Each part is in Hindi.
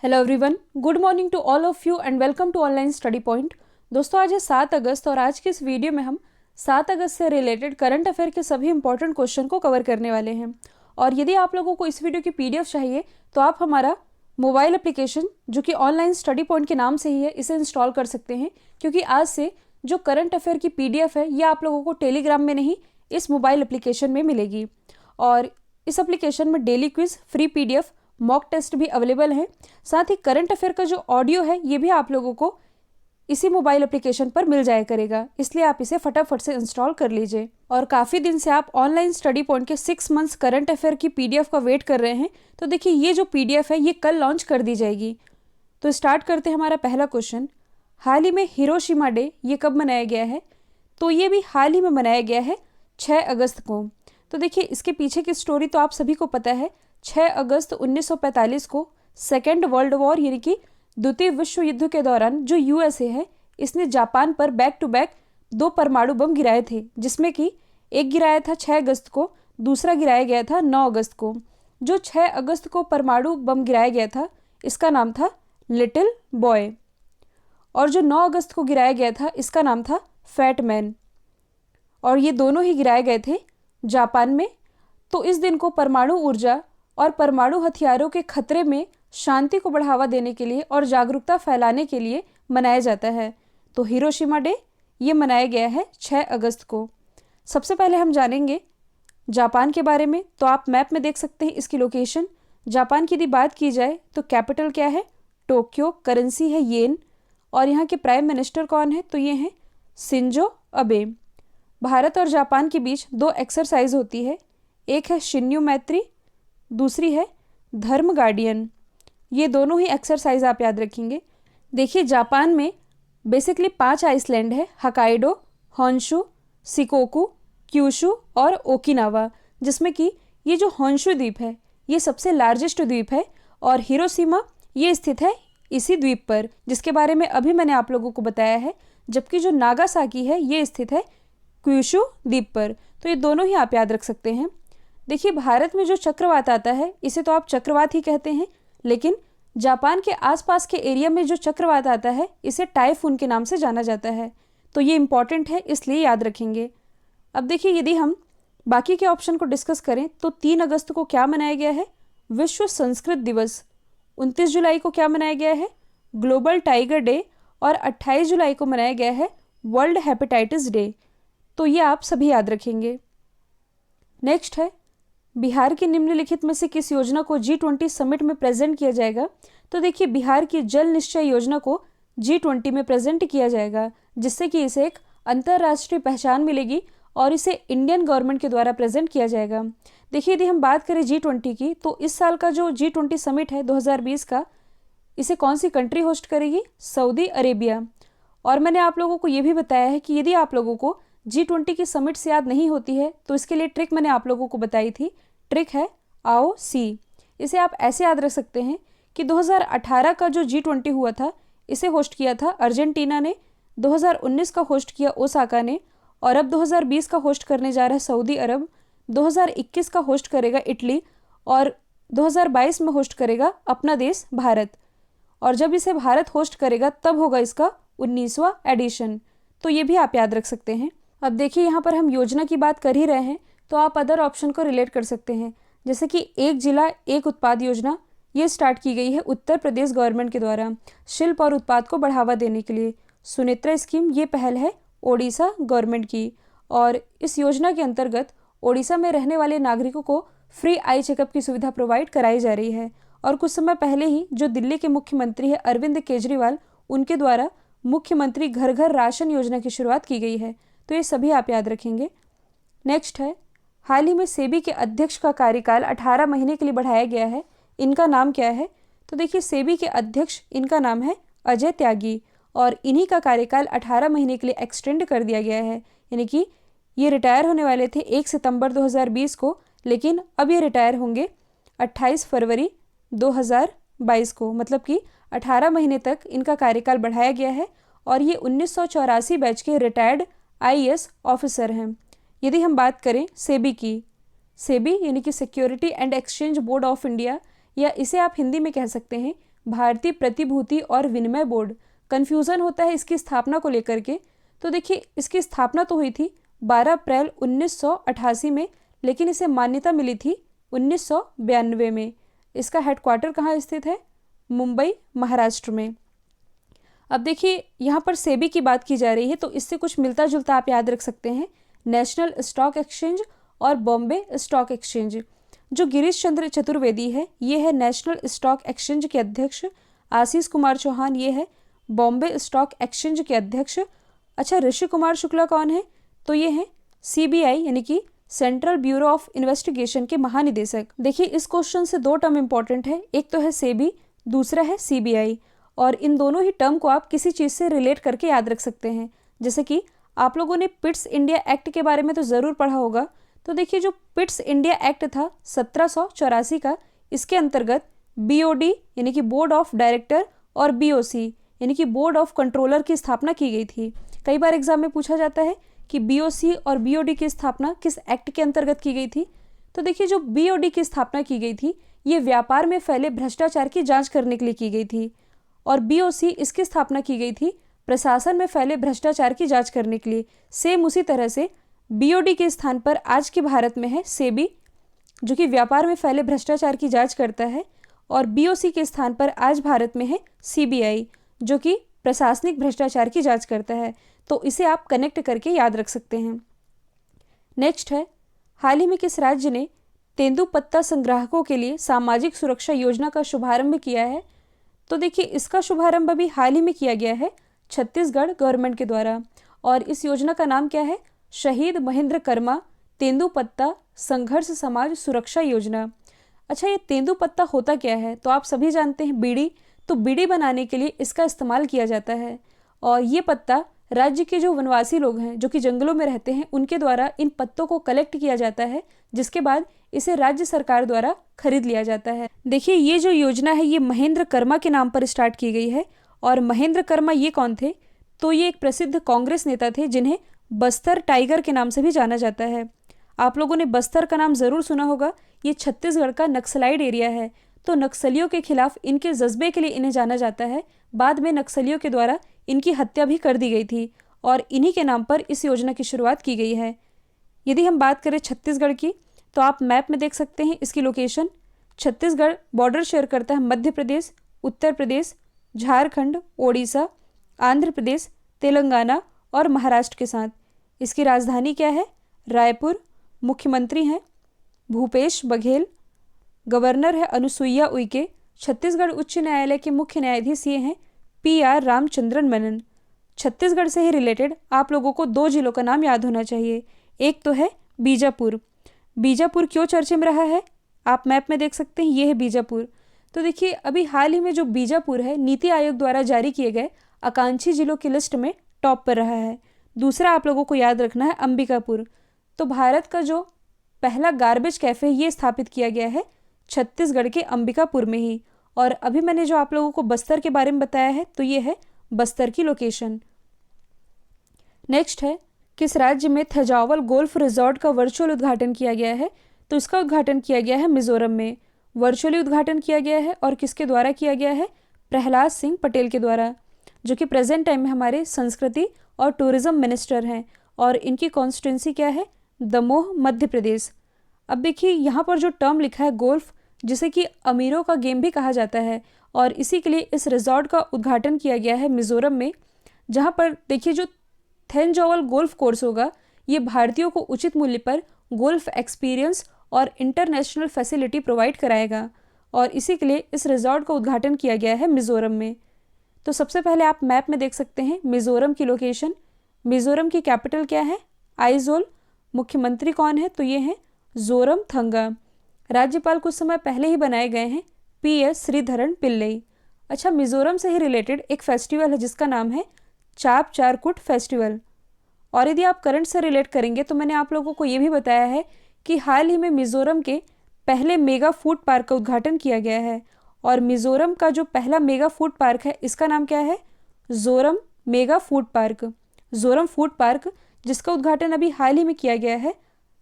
Hello everyone, good morning to all of you and welcome to online study point. दोस्तों, आज है 7 अगस्त और आज के इस वीडियो में हम 7 अगस्त से रिलेटेड करंट अफेयर के सभी इंपॉर्टेंट क्वेश्चन को कवर करने वाले हैं। और यदि आप लोगों को इस वीडियो की पीडीएफ चाहिए तो आप हमारा मोबाइल एप्लीकेशन जो कि ऑनलाइन स्टडी पॉइंट के नाम से ही है, इसे इंस्टॉल कर सकते हैं, क्योंकि आज से जो करंट अफेयर की पीडीएफ है ये आप लोगों को टेलीग्राम में नहीं, इस मोबाइल एप्लीकेशन में मिलेगी। और इस एप्लीकेशन में daily quiz, free PDF, mock test भी अवेलेबल है। साथ ही करंट अफेयर का जो ऑडियो है ये भी आप लोगों को इसी मोबाइल एप्लीकेशन पर मिल जाया करेगा, इसलिए आप इसे फटाफट से इंस्टॉल कर लीजिए। और काफ़ी दिन से आप ऑनलाइन स्टडी पॉइंट के 6 मंथ्स करंट अफेयर की पीडीएफ का वेट कर रहे हैं, तो देखिए ये जो पीडीएफ है ये कल लॉन्च कर दी जाएगी। तो स्टार्ट करते हैं हमारा पहला क्वेश्चन। हाल ही में हिरोशिमा डे ये कब मनाया गया है? तो ये भी हाल ही में मनाया गया है, 6 अगस्त को। तो देखिए इसके पीछे की स्टोरी तो आप सभी को पता है। 6 अगस्त 1945 को सेकेंड वर्ल्ड वॉर यानी कि द्वितीय विश्व युद्ध के दौरान जो यूएसए है इसने जापान पर बैक टू बैक 2 परमाणु बम गिराए थे, जिसमें कि एक गिराया था 6 अगस्त को, दूसरा गिराया गया था 9 अगस्त को। जो 6 अगस्त को परमाणु बम गिराया गया था इसका नाम था लिटिल बॉय, और जो 9 अगस्त को गिराया गया था इसका नाम था फैट मैन। और ये दोनों ही गिराए गए थे जापान में। तो इस दिन को परमाणु ऊर्जा और परमाणु हथियारों के खतरे में शांति को बढ़ावा देने के लिए और जागरूकता फैलाने के लिए मनाया जाता है। तो हिरोशिमा डे ये मनाया गया है 6 अगस्त को। सबसे पहले हम जानेंगे जापान के बारे में। तो आप मैप में देख सकते हैं इसकी लोकेशन। जापान की यदि बात की जाए तो कैपिटल क्या है? टोक्यो। करेंसी है येन। और यहाँ के प्राइम मिनिस्टर कौन है? तो ये हैं शिंजो अबे। भारत और जापान के बीच 2 एक्सरसाइज होती है, एक है शिन्यू मैत्री, दूसरी है धर्म गार्डियन। ये दोनों ही एक्सरसाइज आप याद रखेंगे। देखिए जापान में बेसिकली 5 आइसलैंड है, हकाइडो, होन्शु, शिकोकू, क्यूशु और ओकिनावा, जिसमें कि ये जो होन्शु द्वीप है ये सबसे लार्जेस्ट द्वीप है और हिरोशिमा ये स्थित है इसी द्वीप पर, जिसके बारे में अभी मैंने आप लोगों को बताया है। जबकि जो नागासाकी है ये स्थित है क्यूशु द्वीप पर। तो ये दोनों ही आप याद रख सकते हैं। देखिए भारत में जो चक्रवात आता है इसे तो आप चक्रवात ही कहते हैं, लेकिन जापान के आसपास के एरिया में जो चक्रवात आता है इसे टाइफून के नाम से जाना जाता है। तो ये इंपॉर्टेंट है, इसलिए याद रखेंगे। अब देखिए यदि हम बाकी के ऑप्शन को डिस्कस करें तो 3 अगस्त को क्या मनाया गया है? विश्व संस्कृत दिवस। 29 जुलाई को क्या मनाया गया है? Global tiger day. और 28 जुलाई को मनाया गया है वर्ल्ड हेपेटाइटिस डे। तो ये आप सभी याद रखेंगे। नेक्स्ट है बिहार की निम्नलिखित में से किस योजना को G20 समिट में प्रेजेंट किया जाएगा? तो देखिए बिहार की जल निश्चय योजना को G20 में प्रेजेंट किया जाएगा, जिससे कि इसे एक अंतर्राष्ट्रीय पहचान मिलेगी और इसे इंडियन गवर्नमेंट के द्वारा प्रेजेंट किया जाएगा। देखिए यदि हम बात करें G20 की, तो इस साल का जो G20 समिट है 2020 का, इसे कौन सी कंट्री होस्ट करेगी? Saudi Arabia. और मैंने आप लोगों को ये भी बताया है कि यदि आप लोगों को G20 की समिट से याद नहीं होती है तो इसके लिए ट्रिक मैंने आप लोगों को बताई थी। ट्रिक है आओ सी। इसे आप ऐसे याद रख सकते हैं कि 2018 का जो G20 हुआ था इसे होस्ट किया था अर्जेंटीना ने, 2019 का होस्ट किया ओसाका ने, और अब 2020 का होस्ट करने जा रहा है सऊदी अरब, 2021 का होस्ट करेगा इटली, और 2022 में होस्ट करेगा अपना देश भारत। और जब इसे भारत होस्ट करेगा तब होगा इसका 19वां एडिशन। तो ये भी आप याद रख सकते हैं। अब देखिए यहाँ पर हम योजना की बात कर ही रहे हैं तो आप अदर ऑप्शन को रिलेट कर सकते हैं, जैसे कि एक जिला एक उत्पाद योजना ये स्टार्ट की गई है उत्तर प्रदेश गवर्नमेंट के द्वारा शिल्प और उत्पाद को बढ़ावा देने के लिए। सुनेत्रा स्कीम ये पहल है ओडिशा गवर्नमेंट की, और इस योजना के अंतर्गत ओडिशा में रहने वाले नागरिकों को फ्री आई चेकअप की सुविधा प्रोवाइड कराई जा रही है। और कुछ समय पहले ही जो दिल्ली के मुख्यमंत्री है अरविंद केजरीवाल, उनके द्वारा मुख्यमंत्री घर घर राशन योजना की शुरुआत की गई है। तो ये सभी आप याद रखेंगे। नेक्स्ट है हाल ही में सेबी के अध्यक्ष का कार्यकाल 18 महीने के लिए बढ़ाया गया है, इनका नाम क्या है? तो देखिए सेबी के अध्यक्ष इनका नाम है अजय त्यागी, और इन्हीं का कार्यकाल 18 महीने के लिए एक्सटेंड कर दिया गया है। यानी कि ये रिटायर होने वाले थे 1 सितंबर 2020 को, लेकिन अब ये रिटायर होंगे 28 फरवरी 2022 को, मतलब कि 18 महीने तक इनका कार्यकाल बढ़ाया गया है। और ये 1984 बैच के रिटायर्ड IAS ऑफिसर हैं। यदि हम बात करें सेबी की, सेबी यानी कि security and exchange board of India, या इसे आप हिंदी में कह सकते हैं भारतीय प्रतिभूति और विनिमय बोर्ड। कन्फ्यूज़न होता है इसकी स्थापना को लेकर के। तो देखिए, इसकी स्थापना तो हुई थी 12 अप्रैल 1988 में, लेकिन इसे मान्यता मिली थी 1992 में। इसका हेडक्वार्टर कहाँ स्थित है? मुंबई, महाराष्ट्र में। अब देखिए, यहाँ पर सेबी की बात की जा रही है, तो इससे कुछ मिलता जुलता आप याद रख सकते हैं, नेशनल स्टॉक एक्सचेंज और बॉम्बे स्टॉक एक्सचेंज। जो गिरीश चंद्र चतुर्वेदी है, ये है नेशनल स्टॉक एक्सचेंज के अध्यक्ष। आशीष कुमार चौहान ये है बॉम्बे स्टॉक एक्सचेंज के अध्यक्ष। अच्छा, ऋषि कुमार शुक्ला कौन है? तो ये हैं सीबीआई यानी कि सेंट्रल ब्यूरो ऑफ इन्वेस्टिगेशन के महानिदेशक। देखिए, इस क्वेश्चन से दो टर्म इंपॉर्टेंट है, एक तो है सेबी, दूसरा है सीबीआई, और इन दोनों ही टर्म को आप किसी चीज़ से रिलेट करके याद रख सकते हैं। जैसे कि आप लोगों ने पिट्स इंडिया एक्ट के बारे में तो ज़रूर पढ़ा होगा। तो देखिए, जो पिट्स इंडिया एक्ट था 1784 का, इसके अंतर्गत बीओडी यानी कि बोर्ड ऑफ डायरेक्टर और बीओसी यानी कि बोर्ड ऑफ कंट्रोलर की स्थापना की गई थी। कई बार एग्जाम में पूछा जाता है कि बीओसी और बीओडी की स्थापना किस एक्ट के अंतर्गत की गई थी। तो देखिए, जो बीओडी की स्थापना की गई थी, ये व्यापार में फैले भ्रष्टाचार की जांच करने के लिए की गई थी, और बीओसी इसकी स्थापना की गई थी प्रशासन में फैले भ्रष्टाचार की जांच करने के लिए। सेम उसी तरह से बीओडी के स्थान पर आज के भारत में है सेबी, जो कि व्यापार में फैले भ्रष्टाचार की जांच करता है, और बीओसी के स्थान पर आज भारत में है सीबीआई, जो कि प्रशासनिक भ्रष्टाचार की जांच करता है। तो इसे आप कनेक्ट करके याद रख सकते हैं। नेक्स्ट है, हाल ही में किस राज्य ने तेंदुपत्ता संग्राहकों के लिए सामाजिक सुरक्षा योजना का शुभारंभ किया है? तो देखिए, इसका शुभारंभ अभी हाल ही में किया गया है छत्तीसगढ़ गवर्नमेंट के द्वारा, और इस योजना का नाम क्या है? शहीद महेंद्र कर्मा तेंदुपत्ता संघर्ष समाज सुरक्षा योजना। अच्छा, ये तेंदुपत्ता होता क्या है? तो आप सभी जानते हैं बीड़ी, तो बीड़ी बनाने के लिए इसका इस्तेमाल किया जाता है, और ये पत्ता राज्य के जो वनवासी लोग हैं जो कि जंगलों में रहते हैं, उनके द्वारा इन पत्तों को कलेक्ट किया जाता है, जिसके बाद इसे राज्य सरकार द्वारा खरीद लिया जाता है। देखिए, ये जो योजना है ये महेंद्र कर्मा के नाम पर स्टार्ट की गई है, और महेंद्र कर्मा ये कौन थे? तो ये एक प्रसिद्ध कांग्रेस नेता थे, जिन्हें बस्तर टाइगर के नाम से भी जाना जाता है। आप लोगों ने बस्तर का नाम ज़रूर सुना होगा, ये छत्तीसगढ़ का नक्सलाइड एरिया है। तो नक्सलियों के खिलाफ इनके जज्बे के लिए इन्हें जाना जाता है। बाद में नक्सलियों के द्वारा इनकी हत्या भी कर दी गई थी, और इन्हीं के नाम पर इस योजना की शुरुआत की गई है। यदि हम बात करें छत्तीसगढ़ की, तो आप मैप में देख सकते हैं इसकी लोकेशन। छत्तीसगढ़ बॉर्डर शेयर करता है मध्य प्रदेश, उत्तर प्रदेश, झारखंड, ओडिशा, आंध्र प्रदेश, तेलंगाना और महाराष्ट्र के साथ। इसकी राजधानी क्या है? रायपुर। मुख्यमंत्री हैं भूपेश बघेल, गवर्नर है अनुसुईया उइके। छत्तीसगढ़ उच्च न्यायालय के मुख्य न्यायाधीश ये हैं PR रामचंद्रन मेनन। छत्तीसगढ़ से ही रिलेटेड आप लोगों को दो जिलों का नाम याद होना चाहिए। एक तो है बीजापुर। बीजापुर क्यों चर्चे में रहा है? आप मैप में देख सकते हैं, ये है बीजापुर। तो देखिए, अभी हाल ही में जो बीजापुर है, नीति आयोग द्वारा जारी किए गए आकांक्षी जिलों की लिस्ट में टॉप पर रहा है। दूसरा आप लोगों को याद रखना है अंबिकापुर। तो भारत का जो पहला गार्बेज कैफ़े ये स्थापित किया गया है छत्तीसगढ़ के अंबिकापुर में ही। और अभी मैंने जो आप लोगों को बस्तर के बारे में बताया है, तो ये है बस्तर की लोकेशन। नेक्स्ट है, किस राज्य में थजावल गोल्फ रिजॉर्ट का वर्चुअल उद्घाटन किया गया है? तो इसका उद्घाटन किया गया है मिजोरम में। वर्चुअली उद्घाटन किया गया है, और किसके द्वारा किया गया है? प्रहलाद सिंह पटेल के द्वारा, जो कि प्रेजेंट टाइम में हमारे संस्कृति और टूरिज्म मिनिस्टर हैं, और इनकी कॉन्स्टिट्यूंसी क्या है? दमोह, मध्य प्रदेश। अब देखिए, यहाँ पर जो टर्म लिखा है गोल्फ, जिसे कि अमीरों का गेम भी कहा जाता है, और इसी के लिए इस रिजॉर्ट का उद्घाटन किया गया है मिजोरम में, जहाँ पर देखिए जो थेंजौवल गोल्फ कोर्स होगा, ये भारतीयों को उचित मूल्य पर गोल्फ एक्सपीरियंस और इंटरनेशनल फैसिलिटी प्रोवाइड कराएगा, और इसी के लिए इस रिजॉर्ट का उद्घाटन किया गया है मिजोरम में। तो सबसे पहले आप मैप में देख सकते हैं मिजोरम की लोकेशन। मिजोरम की कैपिटल क्या है? आइजोल। मुख्यमंत्री कौन है? तो ये हैं जोरमथंगा। राज्यपाल कुछ समय पहले ही बनाए गए हैं PS श्रीधरन पिल्लई। अच्छा, मिजोरम से ही रिलेटेड एक फेस्टिवल है जिसका नाम है चाप चारकुट फेस्टिवल। और यदि आप करंट से रिलेट करेंगे तो मैंने आप लोगों को ये भी बताया है कि हाल ही में मिजोरम के पहले मेगा फूड पार्क का उद्घाटन किया गया है, और मिजोरम का जो पहला मेगा फूड पार्क है इसका नाम क्या है? Zoram mega food park. Zoram food park, जिसका उद्घाटन अभी हाल ही में किया गया है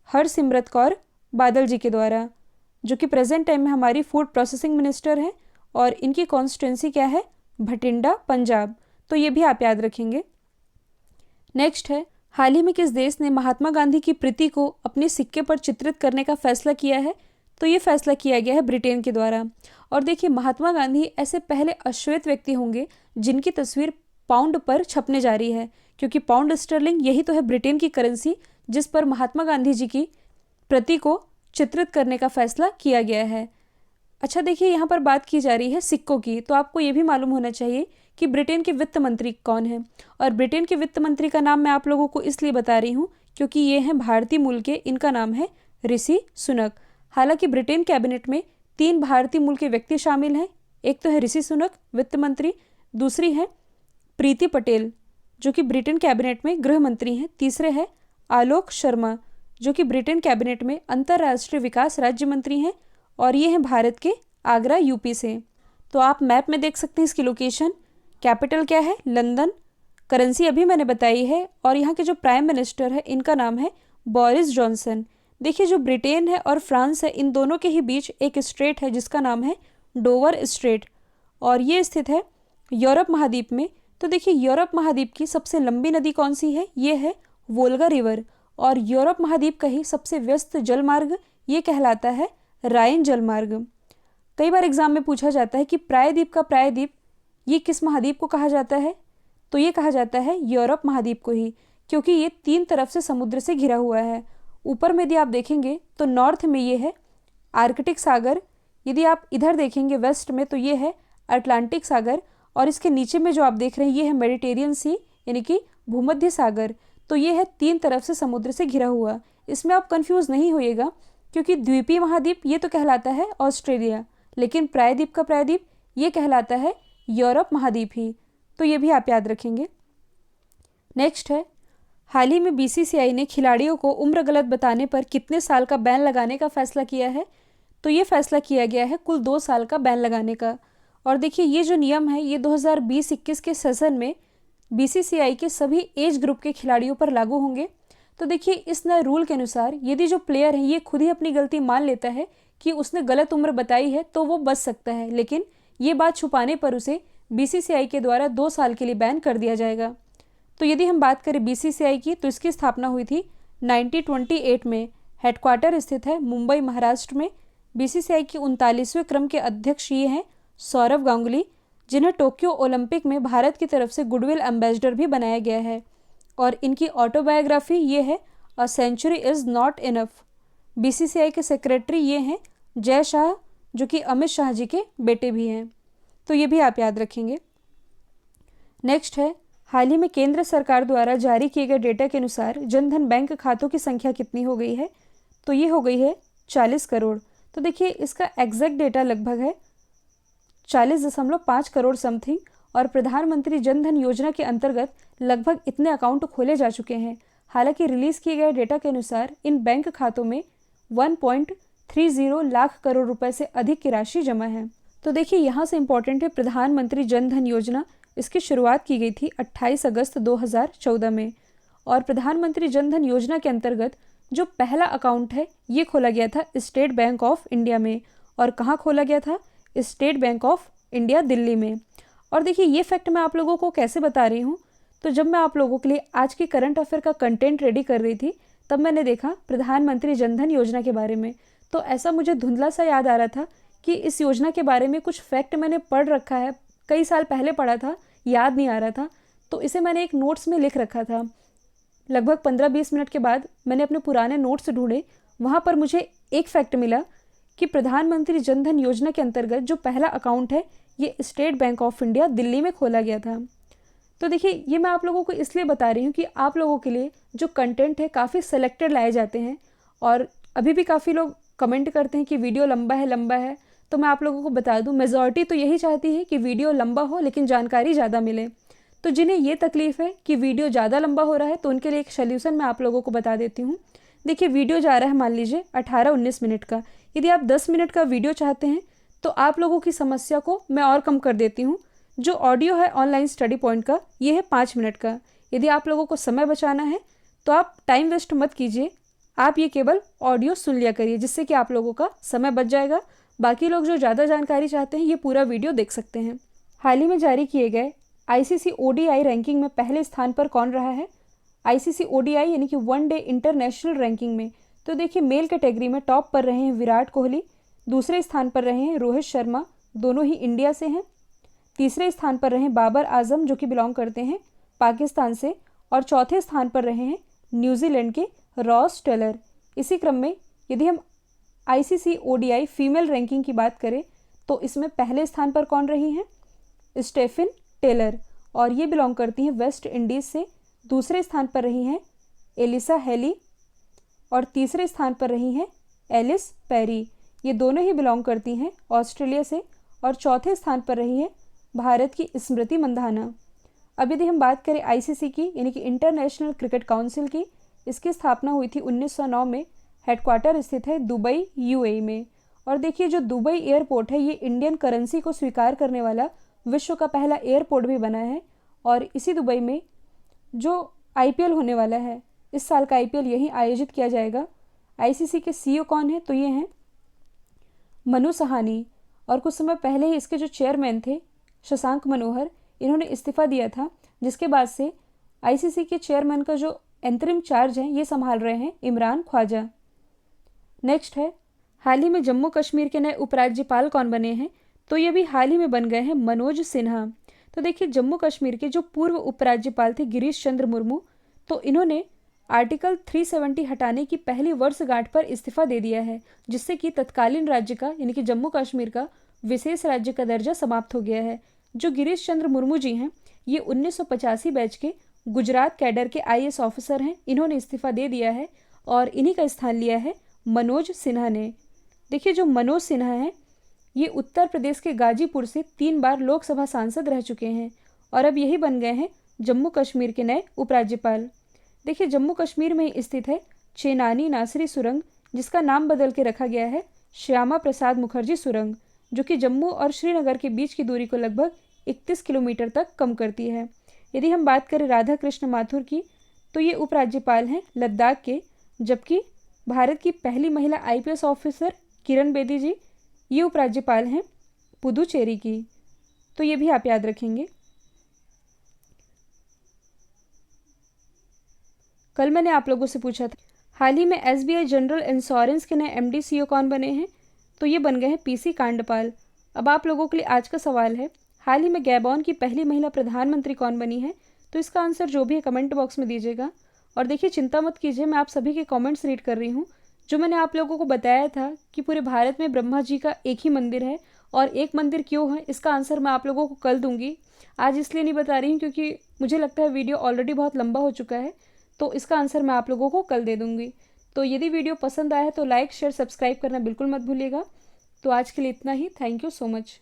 हरसिमरत कौर बादल जी के द्वारा, जो कि प्रेजेंट टाइम में हमारी फूड प्रोसेसिंग मिनिस्टर हैं, और इनकी कॉन्स्टिट्यूंसी क्या है, भटिंडा, पंजाब। तो ये भी आप याद रखेंगे। नेक्स्ट है, हाल ही में किस देश ने महात्मा गांधी की प्रति को अपने सिक्के पर चित्रित करने का फैसला किया है? तो ये फैसला किया गया है ब्रिटेन के द्वारा। और देखिए, महात्मा गांधी ऐसे पहले अश्वेत व्यक्ति होंगे जिनकी तस्वीर पाउंड पर छपने जा रही है, क्योंकि पाउंड स्टर्लिंग यही तो है ब्रिटेन की करेंसी जिस पर महात्मा गांधी जी की प्रति को चित्रित करने का फैसला किया गया है। अच्छा देखिए, यहाँ पर बात की जा रही है सिक्कों की, तो आपको ये भी मालूम होना चाहिए कि ब्रिटेन के वित्त मंत्री कौन है। और ब्रिटेन के वित्त मंत्री का नाम मैं आप लोगों को इसलिए बता रही हूँ क्योंकि ये हैं भारतीय मूल के, इनका नाम है ऋषि सुनक। हालांकि ब्रिटेन कैबिनेट में 3 भारतीय मूल के व्यक्ति शामिल हैं। एक तो है ऋषि सुनक वित्त मंत्री, दूसरी है प्रीति पटेल जो कि ब्रिटेन कैबिनेट में गृह मंत्री हैं, तीसरे है आलोक शर्मा जो कि ब्रिटेन कैबिनेट में अंतर्राष्ट्रीय विकास राज्य मंत्री हैं, और ये हैं भारत के आगरा यूपी से। तो आप मैप में देख सकते हैं इसकी लोकेशन। कैपिटल क्या है, लंदन। करेंसी अभी मैंने बताई है, और यहाँ के जो प्राइम मिनिस्टर है इनका नाम है बोरिस जॉनसन। देखिए, जो ब्रिटेन है और फ्रांस है, इन दोनों के ही बीच एक स्ट्रेट है जिसका नाम है डोवर स्ट्रेट, और ये स्थित है यूरोप महाद्वीप में। तो देखिए, यूरोप महाद्वीप की सबसे लंबी नदी कौन सी है, ये है वोल्गा रिवर। और यूरोप महाद्वीप का ही सबसे व्यस्त जलमार्ग ये कहलाता है राइन जलमार्ग। कई बार एग्जाम में पूछा जाता है कि प्रायद्वीप का प्रायद्वीप ये किस महाद्वीप को कहा जाता है, तो ये कहा जाता है यूरोप महाद्वीप को ही, क्योंकि ये 3 तरफ से समुद्र से घिरा हुआ है। ऊपर में यदि आप देखेंगे तो नॉर्थ में ये है आर्कटिक सागर, यदि आप इधर देखेंगे वेस्ट में तो ये है अटलांटिक सागर, और इसके नीचे में जो आप देख रहे हैं ये है मेडिटेरियन सी यानी कि भूमध्य सागर। तो ये है 3 तरफ से समुद्र से घिरा हुआ। इसमें आप कंफ्यूज नहीं होइएगा, क्योंकि द्वीपीय महाद्वीप ये तो कहलाता है ऑस्ट्रेलिया, लेकिन प्रायद्वीप का प्रायद्वीप ये कहलाता है यूरोप महाद्वीप ही। तो ये भी आप याद रखेंगे। नेक्स्ट है, हाल ही में बीसीसीआई ने खिलाड़ियों को उम्र गलत बताने पर कितने साल का बैन लगाने का फैसला किया है? तो ये फैसला किया गया है कुल 2 साल का बैन लगाने का। और देखिए, ये जो नियम है ये 2020-21 के सेशन में बीसीसीआई के सभी एज ग्रुप के खिलाड़ियों पर लागू होंगे। तो देखिए, इस नए रूल के अनुसार यदि जो प्लेयर है ये खुद ही अपनी गलती मान लेता है कि उसने गलत उम्र बताई है तो वो बच सकता है, लेकिन ये बात छुपाने पर उसे बीसीसीआई के द्वारा 2 साल के लिए बैन कर दिया जाएगा। तो यदि हम बात करें बीसीसीआई की, तो इसकी स्थापना हुई थी 1928 में। हेडक्वार्टर स्थित है मुंबई, महाराष्ट्र में। बीसीसीआई के 39वें क्रम के अध्यक्ष ये हैं सौरव गांगुली, जिन्हें टोक्यो ओलंपिक में भारत की तरफ से गुडविल एम्बेसडर भी बनाया गया है। और इनकी ऑटोबायोग्राफी ये है a century is not enough. BCCI के सेक्रेटरी ये हैं जय शाह, जो कि अमित शाह जी के बेटे भी हैं। तो ये भी आप याद रखेंगे। नेक्स्ट है, हाल ही में केंद्र सरकार द्वारा जारी किए गए डेटा के अनुसार जनधन बैंक खातों की संख्या कितनी हो गई है? तो ये हो गई है 40 करोड़। तो देखिए, इसका एग्जैक्ट डेटा लगभग है 40.5 करोड़ समथिंग, और प्रधानमंत्री जनधन योजना के अंतर्गत लगभग इतने अकाउंट खोले जा चुके हैं। हालांकि रिलीज किए गए डेटा के अनुसार इन बैंक खातों में 1.30 लाख करोड़ रुपए से अधिक की राशि जमा है। तो देखिए, यहाँ से इम्पोर्टेंट है प्रधानमंत्री जनधन योजना। इसकी शुरुआत की गई थी 28 अगस्त 2014 में, और प्रधानमंत्री जनधन योजना के अंतर्गत जो पहला अकाउंट है ये खोला गया था स्टेट बैंक ऑफ इंडिया में। और कहाँ खोला गया था? State bank of India, Delhi में। और देखिए, ये फैक्ट मैं आप लोगों को कैसे बता रही हूँ, तो जब मैं आप लोगों के लिए आज की करंट अफेयर का कंटेंट रेडी कर रही थी तब मैंने देखा प्रधानमंत्री जनधन योजना के बारे में, तो ऐसा मुझे धुंधला सा याद आ रहा था कि इस योजना के बारे में कुछ फैक्ट मैंने पढ़ रखा है, कई साल पहले पढ़ा था, याद नहीं आ रहा था, तो इसे मैंने एक नोट्स में लिख रखा था। लगभग 15-20 मिनट के बाद मैंने अपने पुराने नोट्स ढूंढे, वहाँ पर मुझे एक फैक्ट मिला कि प्रधानमंत्री जनधन योजना के अंतर्गत जो पहला अकाउंट है ये state bank of India, Delhi में खोला गया था। तो देखिए, ये मैं आप लोगों को इसलिए बता रही हूँ कि आप लोगों के लिए जो कंटेंट है काफ़ी सेलेक्टेड लाए जाते हैं, और अभी भी काफ़ी लोग कमेंट करते हैं कि वीडियो लंबा है। तो मैं आप लोगों को बता दूं, मेजॉरिटी तो यही चाहती है कि वीडियो लंबा हो लेकिन जानकारी ज़्यादा मिले। तो जिन्हें ये तकलीफ़ है कि वीडियो ज़्यादा लंबा हो रहा है, तो उनके लिए एक सोल्यूशन मैं आप लोगों को बता देती हूँ। देखिए, वीडियो जा रहा है मान लीजिए 18-19 मिनट का, यदि आप 10 मिनट का वीडियो चाहते हैं तो आप लोगों की समस्या को मैं और कम कर देती हूँ। जो ऑडियो है ऑनलाइन स्टडी पॉइंट का, ये है 5 मिनट का। यदि आप लोगों को समय बचाना है तो आप टाइम वेस्ट मत कीजिए, आप ये केवल ऑडियो सुन लिया करिए, जिससे कि आप लोगों का समय बच जाएगा। बाकी लोग जो ज़्यादा जानकारी चाहते हैं ये पूरा वीडियो देख सकते हैं। हाल ही में जारी किए गए आईसीसी ओडीआई रैंकिंग में पहले स्थान पर कौन रहा है? आईसीसी ओडीआई यानी कि वनडे इंटरनेशनल रैंकिंग में तो देखिए मेल कैटेगरी में टॉप पर रहे हैं विराट कोहली, दूसरे स्थान पर रहे हैं रोहित शर्मा, दोनों ही इंडिया से हैं। तीसरे स्थान पर रहे बाबर आजम जो कि बिलोंग करते हैं पाकिस्तान से, और चौथे स्थान पर रहे हैं न्यूजीलैंड के रॉस टेलर। इसी क्रम में यदि हम आईसीसी ओडीआई फीमेल रैंकिंग की बात करें तो इसमें पहले स्थान पर कौन रही हैं? स्टेफिन टेलर, और ये बिलोंग करती हैं वेस्ट इंडीज़ से। दूसरे स्थान पर रही हैं एलिसा हेली, और तीसरे स्थान पर रही हैं एलिस पेरी, ये दोनों ही बिलोंग करती हैं ऑस्ट्रेलिया से। और चौथे स्थान पर रही है भारत की स्मृति मंधाना। अब यदि हम बात करें आईसीसी की यानी कि इंटरनेशनल क्रिकेट काउंसिल की, इसकी स्थापना हुई थी 1909 में। हेडक्वार्टर स्थित है दुबई यूएई में। और देखिए जो दुबई एयरपोर्ट है ये इंडियन करेंसी को स्वीकार करने वाला विश्व का पहला एयरपोर्ट भी बना है। और इसी दुबई में जो आईपीएल होने वाला है, इस साल का आईपीएल यहीं आयोजित किया जाएगा। आईसीसी के सीईओ कौन है? तो ये हैं मनु सहानी, और कुछ समय पहले ही इसके जो चेयरमैन थे शशांक मनोहर, इन्होंने इस्तीफा दिया था, जिसके बाद से आईसीसी के चेयरमैन का जो अंतरिम चार्ज है ये संभाल रहे हैं इमरान ख्वाजा। नेक्स्ट है हाल ही में जम्मू कश्मीर के नए उपराज्यपाल कौन बने हैं? तो ये भी हाल ही में बन गए हैं मनोज सिन्हा। तो देखिए जम्मू कश्मीर के जो पूर्व उपराज्यपाल थे गिरीश चंद्र मुर्मू, तो इन्होंने आर्टिकल 370 हटाने की पहली वर्षगांठ पर इस्तीफा दे दिया है, जिससे कि तत्कालीन राज्य का यानी कि जम्मू कश्मीर का विशेष राज्य का दर्जा समाप्त हो गया है। जो गिरीश चंद्र मुर्मू जी हैं ये 1985 बैच के गुजरात कैडर के आईएएस ऑफिसर हैं। इन्होंने इस्तीफा दे दिया है और इन्हीं का स्थान लिया है मनोज सिन्हा ने। देखिए जो मनोज सिन्हा हैं ये उत्तर प्रदेश के गाजीपुर से 3 बार लोकसभा सांसद रह चुके हैं और अब यही बन गए हैं जम्मू कश्मीर के नए उपराज्यपाल। देखिए जम्मू कश्मीर में ही स्थित है चेनानी नासरी सुरंग, जिसका नाम बदल के रखा गया है श्यामा प्रसाद मुखर्जी सुरंग, जो कि जम्मू और श्रीनगर के बीच की दूरी को लगभग 31 किलोमीटर तक कम करती है। यदि हम बात करें राधा कृष्ण माथुर की, तो ये उपराज्यपाल हैं लद्दाख के, जबकि भारत की पहली महिला आईपीएस ऑफिसर किरण बेदी जी ये उपराज्यपाल हैं पुदुचेरी की। तो ये भी आप याद रखेंगे। कल मैंने आप लोगों से पूछा था हाल ही में एसबीआई जनरल इंश्योरेंस के नए एमडी सीईओ कौन बने हैं? तो ये बन गए हैं पीसी कांडपाल। अब आप लोगों के लिए आज का सवाल है हाल ही में गैबॉन की पहली महिला प्रधानमंत्री कौन बनी है? तो इसका आंसर जो भी है कमेंट बॉक्स में दीजिएगा। और देखिए चिंता मत कीजिए, मैं आप सभी के कमेंट्स रीड कर रही हूँ। जो मैंने आप लोगों को बताया था कि पूरे भारत में ब्रह्मा जी का एक ही मंदिर है और एक मंदिर क्यों है, इसका आंसर मैं आप लोगों को कल दूंगी। आज इसलिए नहीं बता रही हूँ क्योंकि मुझे लगता है वीडियो ऑलरेडी बहुत लंबा हो चुका है, तो इसका आंसर मैं आप लोगों को कल दे दूंगी। तो यदि वीडियो पसंद आया है तो लाइक शेयर सब्सक्राइब करना बिल्कुल मत भूलिएगा। तो आज के लिए इतना ही। Thank you so much.